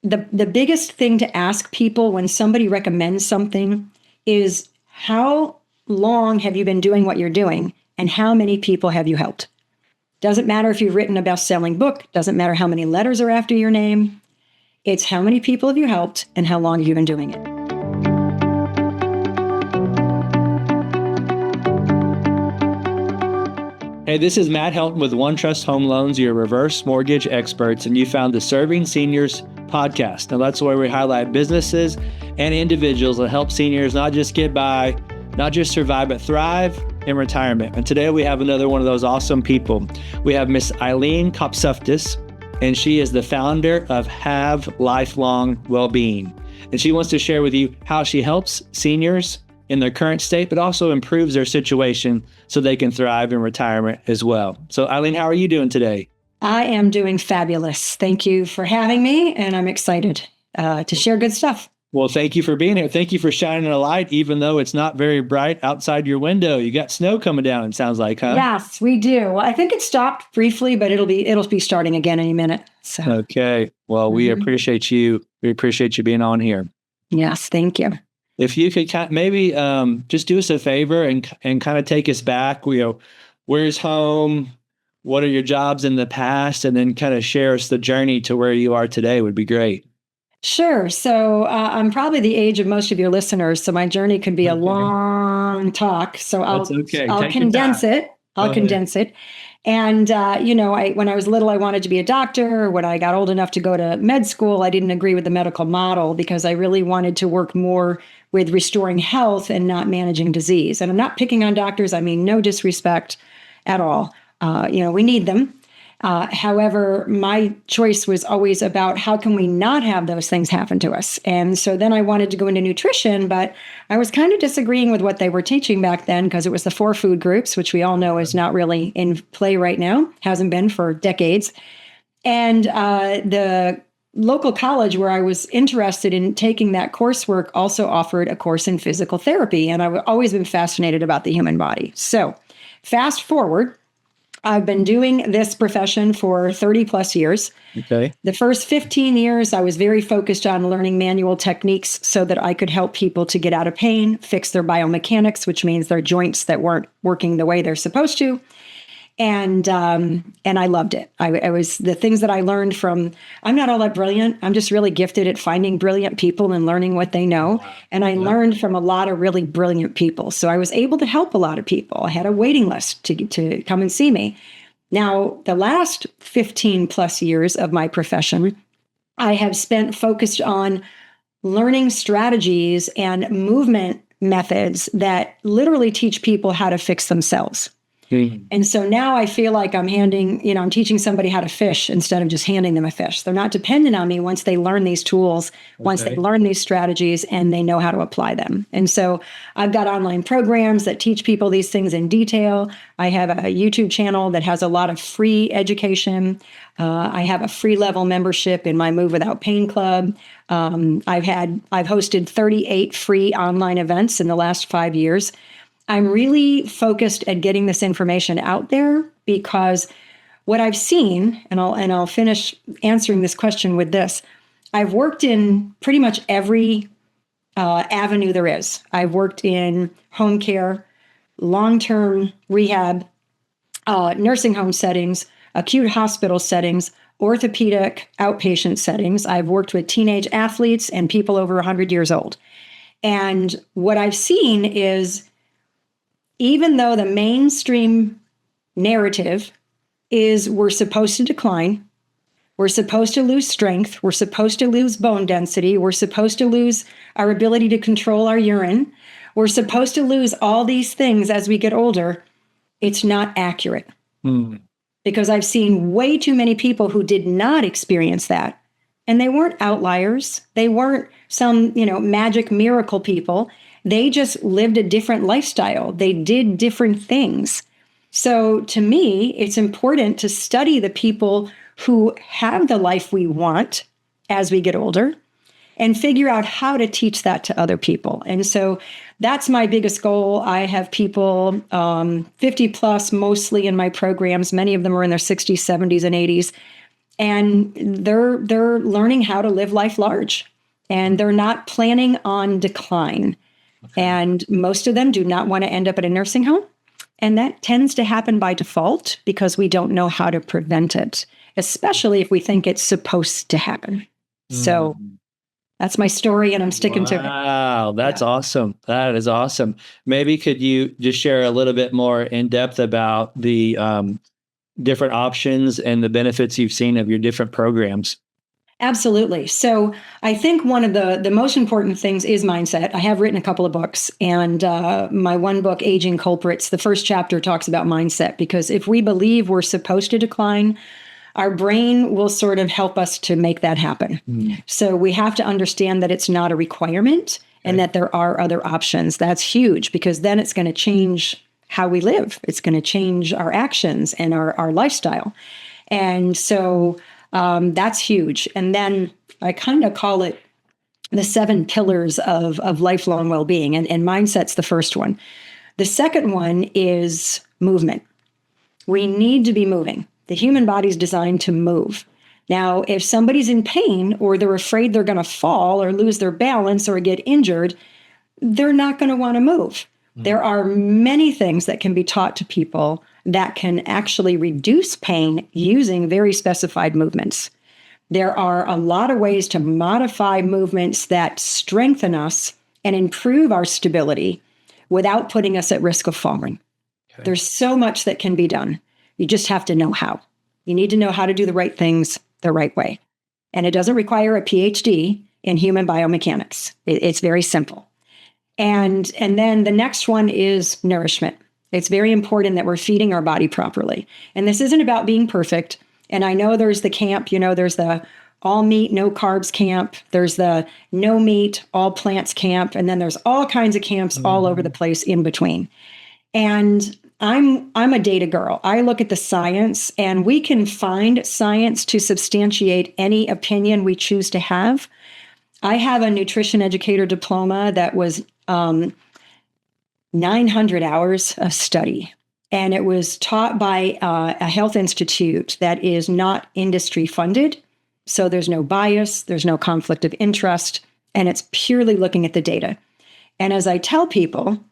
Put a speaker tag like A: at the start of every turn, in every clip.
A: the biggest thing to ask people when somebody recommends something is, how long have you been doing what you're doing, and how many people have you helped? Doesn't matter if you've written a best-selling book, doesn't matter how many letters are after your name. It's how many people have you helped and how long have you been doing it.
B: Hey, this is Matt Helton with OneTrust Home Loans, your reverse mortgage experts, and you found the Serving Seniors podcast. Now, that's where we highlight businesses and individuals that help seniors not just get by, not just survive, but thrive in retirement. And today we have another one of those awesome people. We have Miss Eileen Kopsaftis, and she is the founder of Have Lifelong Wellbeing. And she wants to share with you how she helps seniors in their current state, but also improves their situation so they can thrive in retirement as well. So Eileen, how are you doing today?
A: I am doing fabulous. Thank you for having me, and I'm excited to share good stuff.
B: Well, thank you for being here. Thank you for shining a light, even though it's not very bright outside your window. You got snow coming down, it sounds like, huh?
A: Yes, we do. Well, I think it stopped briefly, but it'll be starting again any minute. So.
B: Okay. Well, we appreciate you. We appreciate you being on here.
A: Yes, thank you.
B: If you could maybe just do us a favor and kind of take us back. Where's home? What are your jobs in the past? And then kind of share us the journey to where you are today would be great.
A: Sure. So I'm probably the age of most of your listeners, so my journey could be a long talk. So I'll condense it. I'll condense it. And, when I was little, I wanted to be a doctor. When I got old enough to go to med school, I didn't agree with the medical model because I really wanted to work more with restoring health and not managing disease. And I'm not picking on doctors. I mean, no disrespect at all. We need them. However, my choice was always about how can we not have those things happen to us? And so then I wanted to go into nutrition, but I was kind of disagreeing with what they were teaching back then because it was the 4 food groups, which we all know is not really in play right now, hasn't been for decades. And the local college where I was interested in taking that coursework also offered a course in physical therapy. And I've always been fascinated about the human body. So fast forward, I've been doing this profession for 30 plus years.
B: Okay.
A: The first 15 years, I was very focused on learning manual techniques so that I could help people to get out of pain, fix their biomechanics, which means their joints that weren't working the way they're supposed to. And I loved it. I was the things that I learned from, I'm not all that brilliant. I'm just really gifted at finding brilliant people and learning what they know. And I learned from a lot of really brilliant people. So I was able to help a lot of people. I had a waiting list to come and see me. Now, the last 15 plus years of my profession, I have spent focused on learning strategies and movement methods that literally teach people how to fix themselves. And so now I feel like I'm teaching somebody how to fish instead of just handing them a fish. They're not dependent on me once they learn these tools, once they learn these strategies and they know how to apply them. And so I've got online programs that teach people these things in detail. I have a YouTube channel that has a lot of free education. I have a free level membership in my Move Without Pain Club. I've hosted 38 free online events in the last 5 years. I'm really focused at getting this information out there because what I've seen, and I'll finish answering this question with this. I've worked in pretty much every avenue there is. I've worked in home care, long-term rehab, nursing home settings, acute hospital settings, orthopedic outpatient settings. I've worked with teenage athletes and people over 100 years old. And what I've seen is, even though the mainstream narrative is we're supposed to decline, we're supposed to lose strength, we're supposed to lose bone density, we're supposed to lose our ability to control our urine, we're supposed to lose all these things as we get older, it's not accurate. Because I've seen way too many people who did not experience that. And they weren't outliers. They weren't some, magic miracle people. They just lived a different lifestyle. They did different things. So to me, it's important to study the people who have the life we want as we get older and figure out how to teach that to other people. And so that's my biggest goal. I have people 50 plus mostly in my programs. Many of them are in their 60s, 70s, and 80s. and they're learning how to live life large, and they're not planning on decline. Okay. And most of them do not want to end up at a nursing home. And that tends to happen by default because we don't know how to prevent it, especially if we think it's supposed to happen. So that's my story, and I'm sticking to it.
B: Wow, that's awesome. That is awesome. Maybe could you just share a little bit more in depth about the different options and the benefits you've seen of your different programs?
A: Absolutely. So I think one of the most important things is mindset. I have written a couple of books, and my one book, Aging Culprits, the first chapter talks about mindset, because if we believe we're supposed to decline, our brain will sort of help us to make that happen. So we have to understand that it's not a requirement and that there are other options. That's huge, because then it's going to change how we live. It's going to change our actions and our lifestyle. And so that's huge. And then I kind of call it the 7 pillars of lifelong well-being. And mindset's the first one. The second one is movement. We need to be moving. The human body is designed to move. Now, if somebody's in pain, or they're afraid they're going to fall or lose their balance or get injured, they're not going to want to move. There are many things that can be taught to people that can actually reduce pain using very specified movements. There are a lot of ways to modify movements that strengthen us and improve our stability without putting us at risk of falling. Okay. There's so much that can be done. You just have to know how. You need to know how to do the right things the right way. And it doesn't require a PhD in human biomechanics. It's very simple. And then the next one is nourishment. It's very important that we're feeding our body properly. And this isn't about being perfect. And I know there's the camp, there's the all meat, no carbs camp. There's the no meat, all plants camp. And then there's all kinds of camps all over the place in between. And I'm a data girl. I look at the science, and we can find science to substantiate any opinion we choose to have. I have a nutrition educator diploma that was 900 hours of study, and it was taught by a health institute that is not industry funded. So there's no bias, there's no conflict of interest, and it's purely looking at the data. And as I tell people,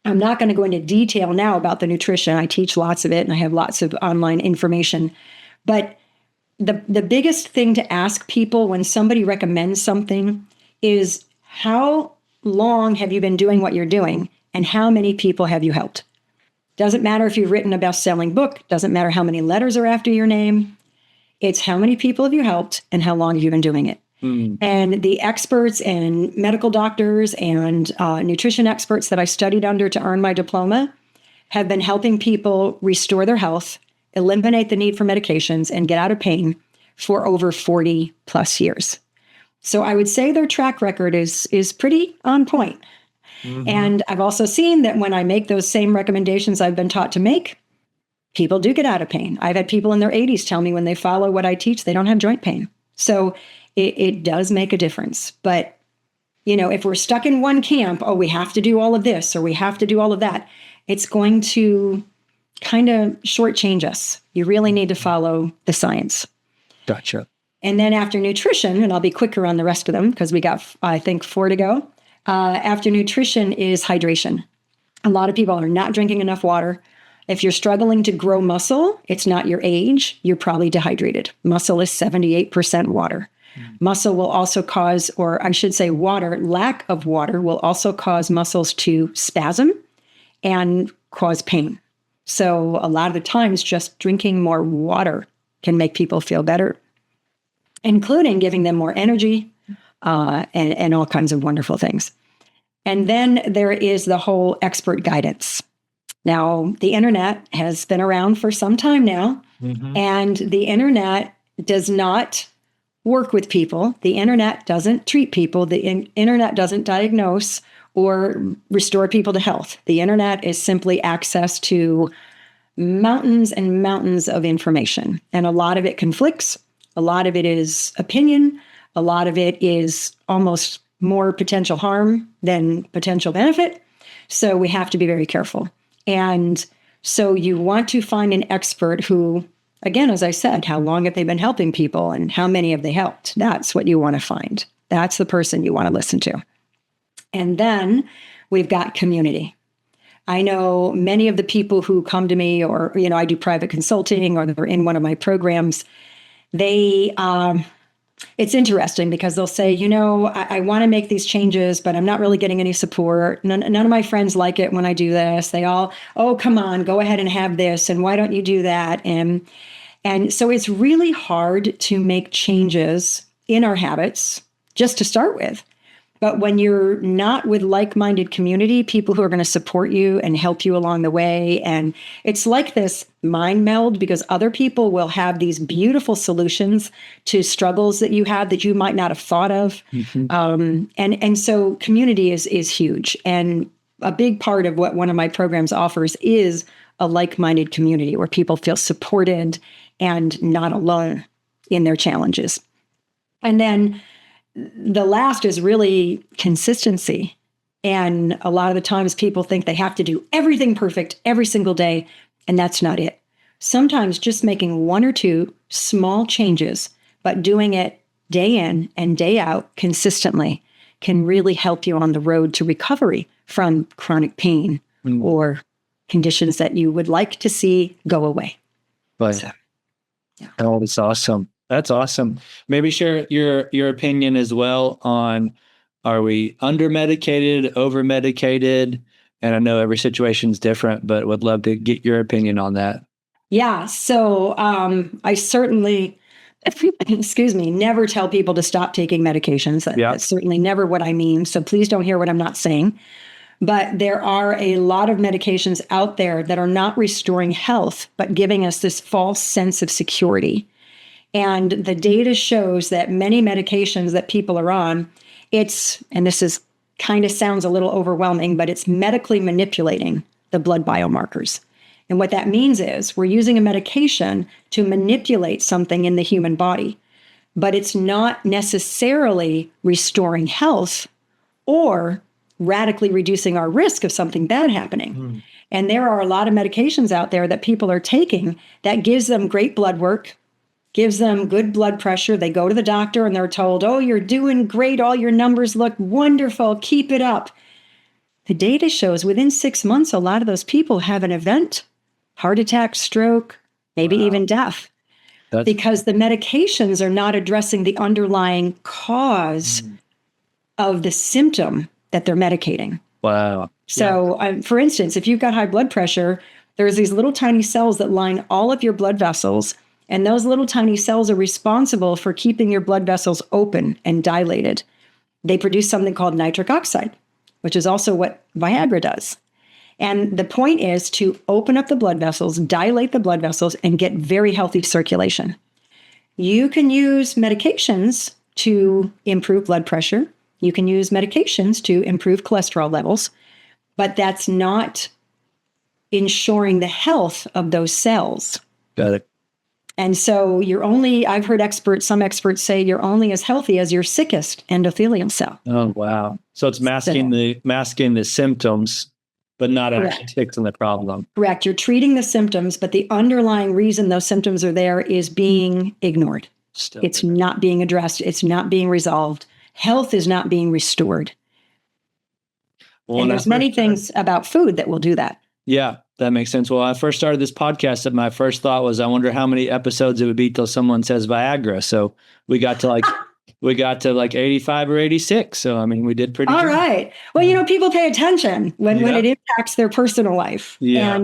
A: I'm not going to go into detail now about the nutrition. I teach lots of it, and I have lots of online information. But the biggest thing to ask people when somebody recommends something is, how long have you been doing what you're doing, and how many people have you helped? Doesn't matter if you've written a best-selling book. Doesn't matter how many letters are after your name. It's how many people have you helped and how long have you been doing it. And the experts and medical doctors and nutrition experts that I studied under to earn my diploma have been helping people restore their health, eliminate the need for medications, and get out of pain for over 40 plus years. So I would say their track record is pretty on point. And I've also seen that when I make those same recommendations I've been taught to make, people do get out of pain. I've had people in their 80s tell me when they follow what I teach, they don't have joint pain. So it does make a difference. But, if we're stuck in one camp, we have to do all of this or we have to do all of that, it's going to kind of shortchange us. You really need to follow the science.
B: Gotcha.
A: And then after nutrition, and I'll be quicker on the rest of them because we got, I think, 4 to go. After nutrition is hydration. A lot of people are not drinking enough water. If you're struggling to grow muscle, it's not your age. You're probably dehydrated. Muscle is 78% water. Muscle will also cause, or I should say lack of water will also cause muscles to spasm and cause pain. So a lot of the times just drinking more water can make people feel better, including giving them more energy and all kinds of wonderful things. And then there is the whole expert guidance. Now, the internet has been around for some time now, and the internet does not work with people. The internet doesn't treat people. The internet doesn't diagnose or restore people to health. The internet is simply access to mountains and mountains of information. And a lot of it conflicts. A lot of it is opinion. A lot of it is almost more potential harm than potential benefit. So we have to be very careful. And so you want to find an expert who again, as I said, how long have they been helping people and how many have they helped? That's what you want to find. That's the person you want to listen to. And then we've got community. I know many of the people who come to me, or, I do private consulting, or they're in one of my programs. It's interesting because they'll say, I want to make these changes, but I'm not really getting any support. None of my friends like it when I do this. They all, oh, come on, go ahead and have this. And why don't you do that? And so it's really hard to make changes in our habits just to start with. But when you're not with like-minded community, people who are going to support you and help you along the way, and it's like this mind meld because other people will have these beautiful solutions to struggles that you have that you might not have thought of. And so community is huge. And a big part of what one of my programs offers is a like-minded community where people feel supported and not alone in their challenges. And then the last is really consistency. And a lot of the times people think they have to do everything perfect every single day, and that's not it. Sometimes just making one or two small changes, but doing it day in and day out consistently can really help you on the road to recovery from chronic pain or conditions that you would like to see go away.
B: But oh, that's awesome. That's awesome. Maybe share your opinion as well on, are we under-medicated, over-medicated? And I know every situation is different, but would love to get your opinion on that.
A: Yeah. So I certainly, never tell people to stop taking medications. That's certainly never what I mean. So please don't hear what I'm not saying. But there are a lot of medications out there that are not restoring health, but giving us this false sense of security. And the data shows that many medications that people are on, and this is kind of sounds a little overwhelming, but it's medically manipulating the blood biomarkers. And what that means is we're using a medication to manipulate something in the human body, but it's not necessarily restoring health or radically reducing our risk of something bad happening. And there are a lot of medications out there that people are taking that gives them great blood work, gives them good blood pressure. They go to the doctor and they're told, oh, you're doing great. All your numbers look wonderful. Keep it up. The data shows within 6 months, a lot of those people have an event, heart attack, stroke, maybe even death, because the medications are not addressing the underlying cause of the symptom that they're medicating.
B: Wow.
A: So, for instance, if you've got high blood pressure, there's these little tiny cells that line all of your blood vessels. And those little tiny cells are responsible for keeping your blood vessels open and dilated. They produce something called nitric oxide, which is also what Viagra does. And the point is to open up the blood vessels, dilate the blood vessels, and get very healthy circulation. You can use medications to improve blood pressure. You can use medications to improve cholesterol levels, but that's not ensuring the health of those cells.
B: Got it.
A: And so I've heard some experts say you're only as healthy as your sickest endothelial cell.
B: Oh, wow. So it's masking the symptoms, but not actually fixing the problem.
A: Correct. You're treating the symptoms, but the underlying reason those symptoms are there is being ignored. It's not being addressed. It's not being resolved. Health is not being restored. Well, and there's many things about food that will do that.
B: Yeah. That makes sense. Well, I first started this podcast, and my first thought was, I wonder how many episodes it would be till someone says Viagra. So we got to like 85 or 86. So, I mean, we did pretty good.
A: Right. Well, people pay attention when it impacts their personal life. Yeah.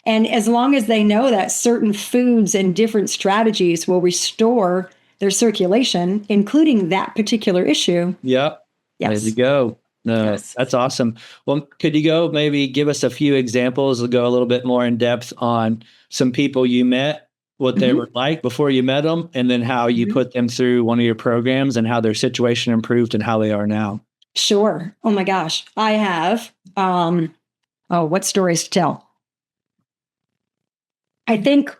A: And as long as they know that certain foods and different strategies will restore their circulation, including that particular issue.
B: Yep. Yes. There you go. No, yes. That's awesome. Well, could you maybe give us a few examples, go a little bit more in depth on some people you met, what they were like before you met them, and then how you put them through one of your programs and how their situation improved and how they are now?
A: Sure. Oh my gosh. I have, what stories to tell? I think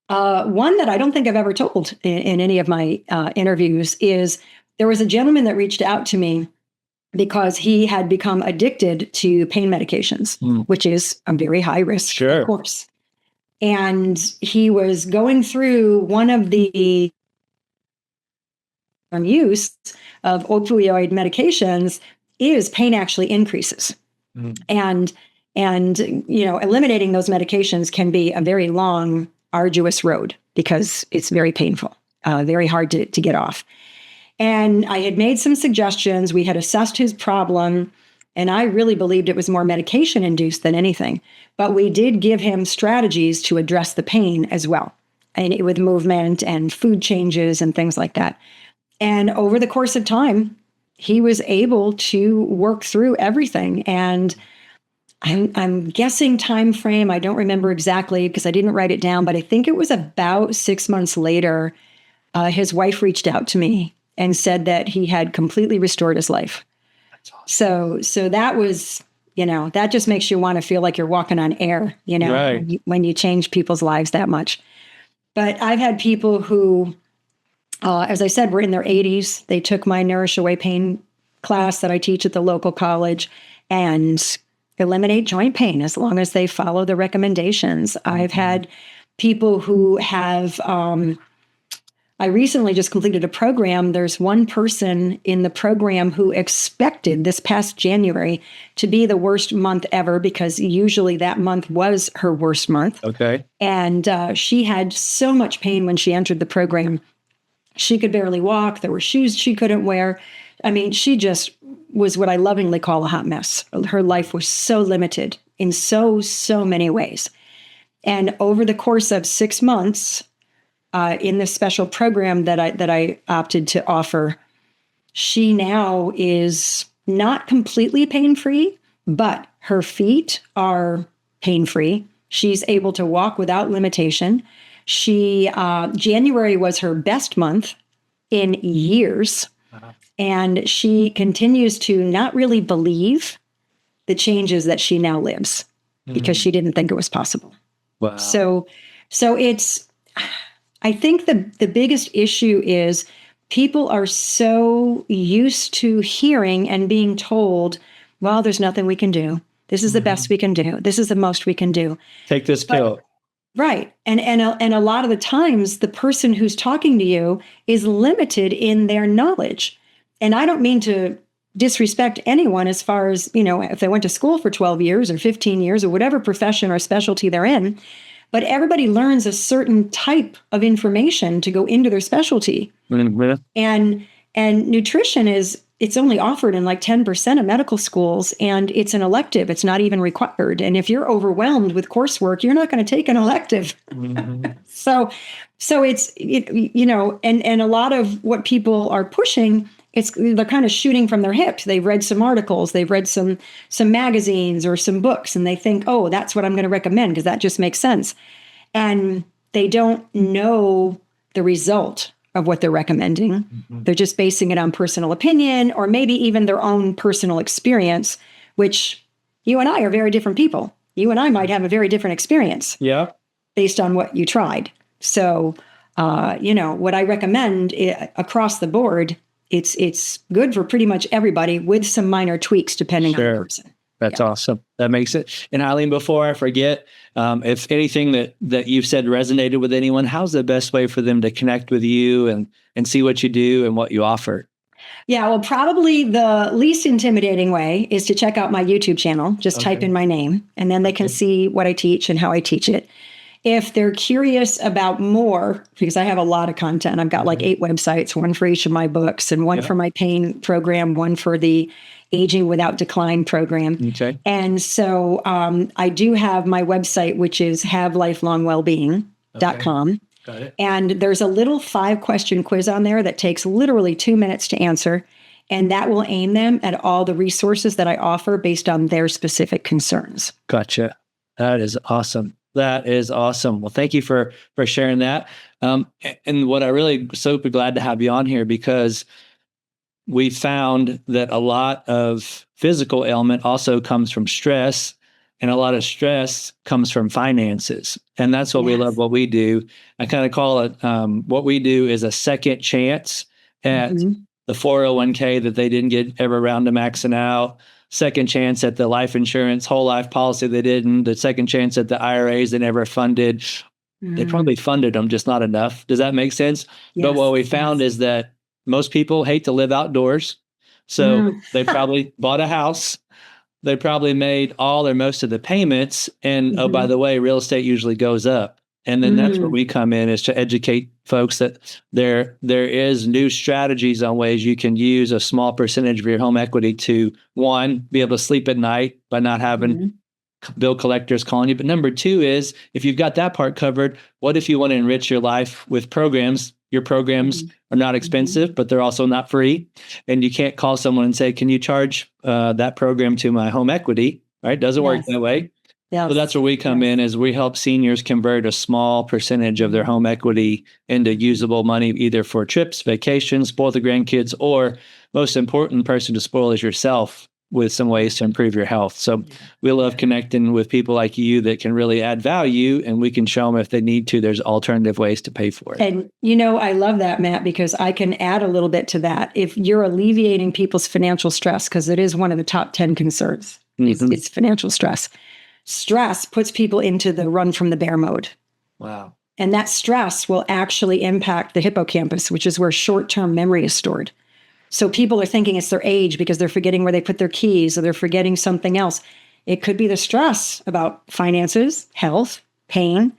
A: one that I don't think I've ever told in any of my interviews is there was a gentleman that reached out to me because he had become addicted to pain medications, which is a very high risk, of course. And he was going through one of the use of opioid medications is pain actually increases. And eliminating those medications can be a very long, arduous road because it's very painful, very hard to get off. And I had made some suggestions. We had assessed his problem, and I really believed it was more medication induced than anything. But we did give him strategies to address the pain as well, and with movement and food changes and things like that. And over the course of time, he was able to work through everything. And I'm guessing time frame. I don't remember exactly because I didn't write it down, but I think it was about 6 months later, his wife reached out to me and said that he had completely restored his life. That's awesome. So that was, that just makes you want to feel like you're walking on air, right, when you change people's lives that much. But I've had people who, as I said, were in their 80s. They took my Nourish Away Pain class that I teach at the local college and eliminate joint pain as long as they follow the recommendations. I've had people who have, I recently just completed a program. There's one person in the program who expected this past January to be the worst month ever because usually that month was her worst month.
B: Okay.
A: And she had so much pain when she entered the program. She could barely walk. There were shoes she couldn't wear. I mean, she just was what I lovingly call a hot mess. Her life was so limited in so many ways. And over the course of 6 months, in this special program that I opted to offer, she now is not completely pain-free, but her feet are pain-free. She's able to walk without limitation. January was her best month in years. And she continues to not really believe the changes that she now lives because she didn't think it was possible.
B: Wow.
A: So it's, I think the biggest issue is people are so used to hearing and being told, well, there's nothing we can do. This is the best we can do. This is the most we can do.
B: Take this pill.
A: Right. And a lot of the times the person who's talking to you is limited in their knowledge. And I don't mean to disrespect anyone as far as, if they went to school for 12 years or 15 years or whatever profession or specialty they're in, but everybody learns a certain type of information to go into their specialty. And nutrition it's only offered in like 10% of medical schools, and it's an elective. It's not even required. And if you're overwhelmed with coursework, you're not going to take an elective. So it's, and a lot of what people are pushing, they're kind of shooting from their hip. They've read some articles, they've read some magazines or some books, and they think, oh, that's what I'm going to recommend because that just makes sense. And they don't know the result of what they're recommending. They're just basing it on personal opinion or maybe even their own personal experience, which you and I are very different people. You and I might have a very different experience based on what you tried. So, what I recommend across the board, it's good for pretty much everybody with some minor tweaks depending on the person.
B: That's awesome. That makes it. And Eileen, before I forget, if anything that you've said resonated with anyone, how's the best way for them to connect with you and see what you do and what you offer?
A: Yeah, well, probably the least intimidating way is to check out my YouTube channel. Just type in my name, and then they can see what I teach and how I teach it. If they're curious about more, because I have a lot of content, I've got like 8 websites, one for each of my books and one for my pain program, one for the Aging Without Decline program.
B: Okay.
A: And so I do have my website, which is havelifelongwellbeing.com.
B: Got it.
A: And there's a little 5-question quiz on there that takes literally 2 minutes to answer. And that will aim them at all the resources that I offer based on their specific concerns.
B: Gotcha. That is awesome. That is awesome. Well, thank you for sharing that. And what I really so glad to have you on here because we found that a lot of physical ailment also comes from stress, and a lot of stress comes from finances. And that's what we love what we do. I kind of call it, what we do is a second chance at the 401k that they didn't get ever around to maxing out, second chance at the life insurance, whole life policy they didn't, the second chance at the IRAs they never funded. They probably funded them, just not enough. Does that make sense?
A: Yes,
B: but what we found is that most people hate to live outdoors. So they probably bought a house. They probably made all or most of the payments. And oh, by the way, real estate usually goes up. And then that's where we come in, is to educate folks that there is new strategies on ways you can use a small percentage of your home equity to, one, be able to sleep at night by not having bill collectors calling you. But number two is, if you've got that part covered, what if you want to enrich your life with programs? Your programs are not expensive, but they're also not free. And you can't call someone and say, can you charge that program to my home equity? Right? Doesn't work that way. So that's where we come in, is we help seniors convert a small percentage of their home equity into usable money, either for trips, vacations, spoil the grandkids, or most important person to spoil is yourself, with some ways to improve your health. So we love connecting with people like you that can really add value, and we can show them, if they need to, there's alternative ways to pay for it.
A: And, I love that, Matt, because I can add a little bit to that. If you're alleviating people's financial stress, because it is one of the top 10 concerns, it's financial stress. Stress puts people into the run from the bear mode.
B: Wow.
A: And that stress will actually impact the hippocampus, which is where short-term memory is stored. So people are thinking it's their age because they're forgetting where they put their keys, or they're forgetting something else. It could be the stress about finances, health, pain.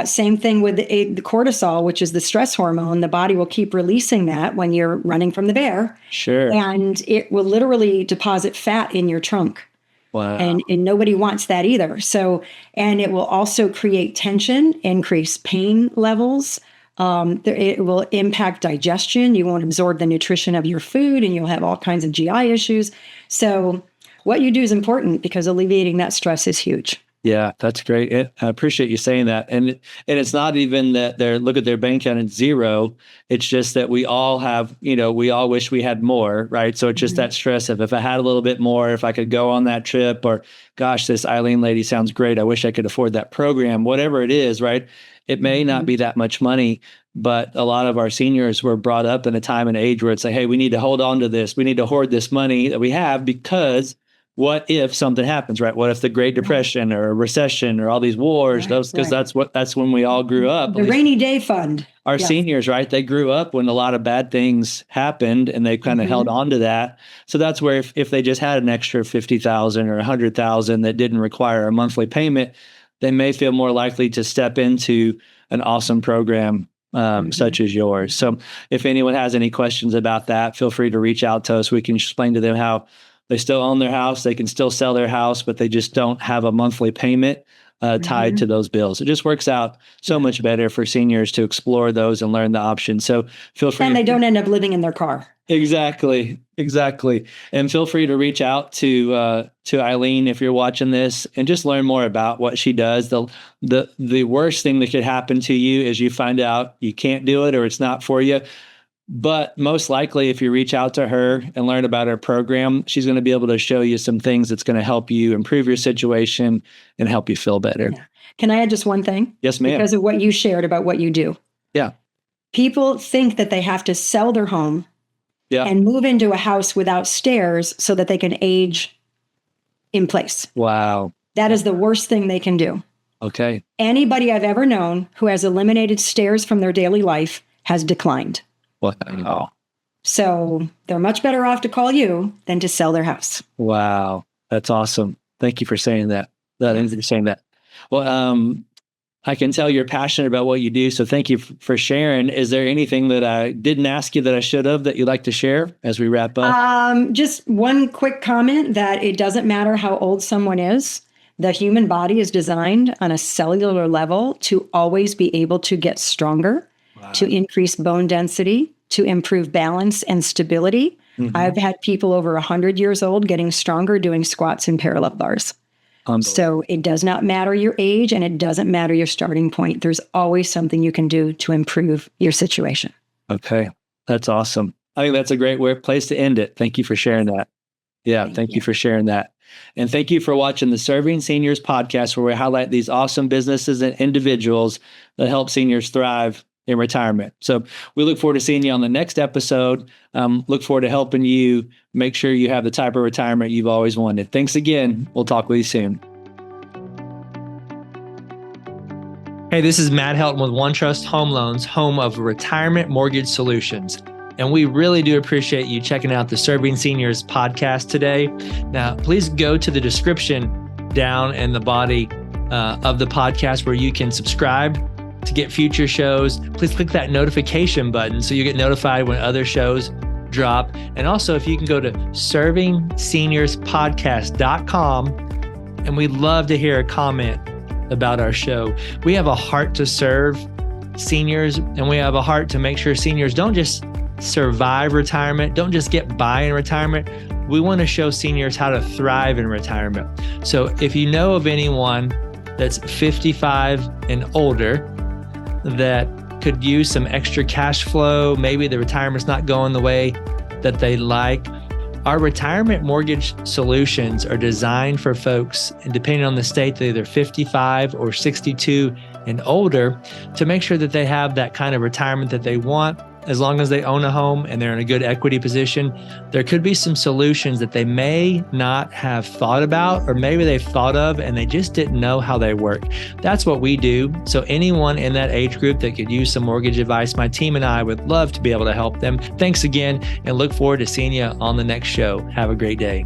A: Same thing with the cortisol, which is the stress hormone. The body will keep releasing that when you're running from the bear.
B: Sure.
A: And it will literally deposit fat in your trunk.
B: Wow.
A: And nobody wants that either. So, and it will also create tension, increase pain levels. It will impact digestion. You won't absorb the nutrition of your food, and you'll have all kinds of GI issues. So what you do is important, because alleviating that stress is huge.
B: Yeah, that's great. I appreciate you saying that. And it's not even that look at their bank account and zero. It's just that we all have, we all wish we had more, right? So it's just that stress of, if I had a little bit more, if I could go on that trip, or gosh, this Eileen lady sounds great, I wish I could afford that program, whatever it is, right? It may not be that much money, but a lot of our seniors were brought up in a time and age where it's like, hey, we need to hold on to this. We need to hoard this money that we have, because what if something happens, right? What if the Great Depression or a recession or all these wars? Because that's when we all grew up.
A: The rainy day fund.
B: Our seniors, right? They grew up when a lot of bad things happened, and they kind of held on to that. So that's where if they just had an extra $50,000 or $100,000 that didn't require a monthly payment, they may feel more likely to step into an awesome program such as yours. So if anyone has any questions about that, feel free to reach out to us. We can explain to them how they still own their house. They can still sell their house, but they just don't have a monthly payment tied to those bills. It just works out so much better for seniors to explore those and learn the options. So feel free.
A: And they don't end up living in their car.
B: Exactly. And feel free to reach out to Eileen if you're watching this, and just learn more about what she does. The worst thing that could happen to you is you find out you can't do it, or it's not for you. But most likely, if you reach out to her and learn about her program, she's going to be able to show you some things that's going to help you improve your situation and help you feel better.
A: Yeah. Can I add just one thing?
B: Yes, ma'am.
A: Because of what you shared about what you do.
B: Yeah.
A: People think that they have to sell their home and move into a house without stairs so that they can age in place.
B: Wow.
A: That is the worst thing they can do.
B: Okay.
A: Anybody I've ever known who has eliminated stairs from their daily life has declined.
B: Wow.
A: So they're much better off to call you than to sell their house.
B: Wow. That's awesome. Thank you for saying that. Well, I can tell you're passionate about what you do. So thank you for sharing. Is there anything that I didn't ask you that I should have that you'd like to share as we wrap up?
A: Just one quick comment, that it doesn't matter how old someone is. The human body is designed on a cellular level to always be able to get stronger. Wow. To increase bone density, to improve balance and stability. I've had people over 100 years old getting stronger doing squats and parallel bars. So it does not matter your age, and it doesn't matter your starting point. There's always something you can do to improve your situation.
B: Okay. That's awesome. I think that's a great place to end it. Thank you for sharing that. Yeah. Thank you for sharing that. And thank you for watching the Serving Seniors podcast, where we highlight these awesome businesses and individuals that help seniors thrive in retirement. So we look forward to seeing you on the next episode. Look forward to helping you make sure you have the type of retirement you've always wanted. Thanks again. We'll talk with you soon. Hey, this is Matt Helton with OneTrust Home Loans, home of Retirement Mortgage Solutions. And we really do appreciate you checking out the Serving Seniors podcast today. Now, please go to the description down in the body of the podcast where you can subscribe to get future shows. Please click that notification button so you get notified when other shows drop. And also, if you can go to servingseniourspodcast.com, and we'd love to hear a comment about our show. We have a heart to serve seniors, and we have a heart to make sure seniors don't just survive retirement, don't just get by in retirement. We want to show seniors how to thrive in retirement. So if you know of anyone that's 55 and older that could use some extra cash flow, maybe the retirement's not going the way that they like, our retirement mortgage solutions are designed for folks, and depending on the state, they're either 55 or 62 and older, to make sure that they have that kind of retirement that they want. As long as they own a home and they're in a good equity position, there could be some solutions that they may not have thought about, or maybe they've thought of and they just didn't know how they work. That's what we do. So anyone in that age group that could use some mortgage advice, my team and I would love to be able to help them. Thanks again, and look forward to seeing you on the next show. Have a great day.